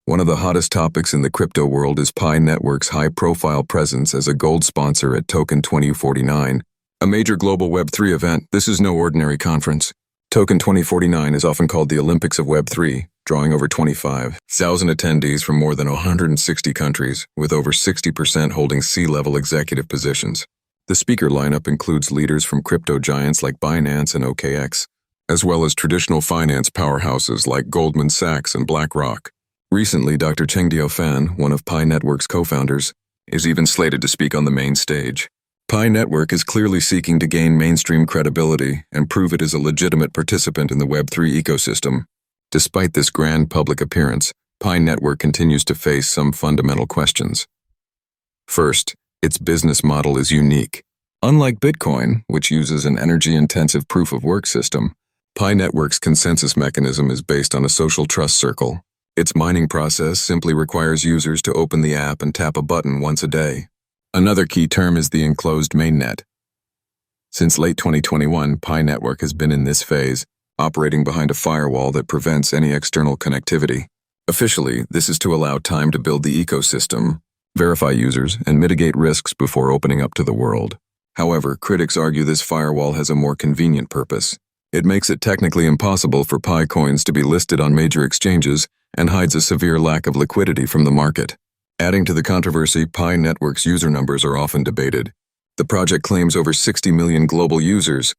One of the hottest topics in the crypto world is Pi Network's high-profile presence as a gold sponsor at TOKEN2049, a major global Web3 event. This is no ordinary conference. TOKEN2049 is often called the Olympics of Web3, drawing over 25,000 attendees from more than 160 countries, with over 60% holding C-level executive positions. The speaker lineup includes leaders from crypto giants like Binance and OKX, as well as traditional finance powerhouses like Goldman Sachs and BlackRock. Recently, Dr. Chengdio Fan, one of Pi Network's co-founders, is even slated to speak on the main stage. Pi Network is clearly seeking to gain mainstream credibility and prove it is a legitimate participant in the Web3 ecosystem. Despite this grand public appearance, Pi Network continues to face some fundamental questions. First, its business model is unique. Unlike Bitcoin, which uses an energy-intensive proof-of-work system, Pi Network's consensus mechanism is based on a social trust circle. Its mining process simply requires users to open the app and tap a button once a day. Another key term is the enclosed mainnet. Since late 2021, Pi Network has been in this phase, operating behind a firewall that prevents any external connectivity. Officially, this is to allow time to build the ecosystem, verify users, and mitigate risks before opening up to the world. However, critics argue this firewall has a more convenient purpose. It makes it technically impossible for Pi coins to be listed on major exchanges and hides a severe lack of liquidity from the market. Adding to the controversy, Pi Network's user numbers are often debated. The project claims over 60 million global users,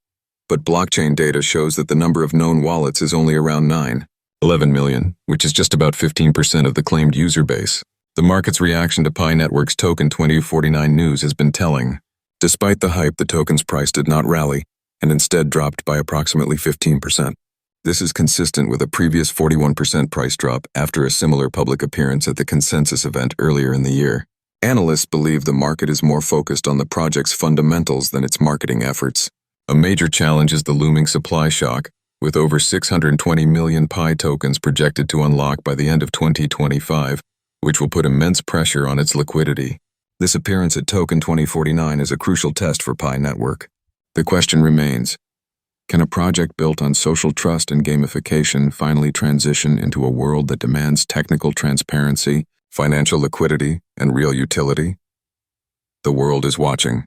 but blockchain data shows that the number of known wallets is only around 11 million, which is just about 15% of the claimed user base. The market's reaction to Pi Network's TOKEN2049 news has been telling. Despite the hype, the token's price did not rally, and instead dropped by approximately 15%. This is consistent with a previous 41% price drop after a similar public appearance at the consensus event earlier in the year. Analysts believe the market is more focused on the project's fundamentals than its marketing efforts. A major challenge is the looming supply shock, with over 620 million Pi tokens projected to unlock by the end of 2025, which will put immense pressure on its liquidity. This appearance at TOKEN2049 is a crucial test for Pi Network. The question remains, can a project built on social trust and gamification finally transition into a world that demands technical transparency, financial liquidity, and real utility? The world is watching.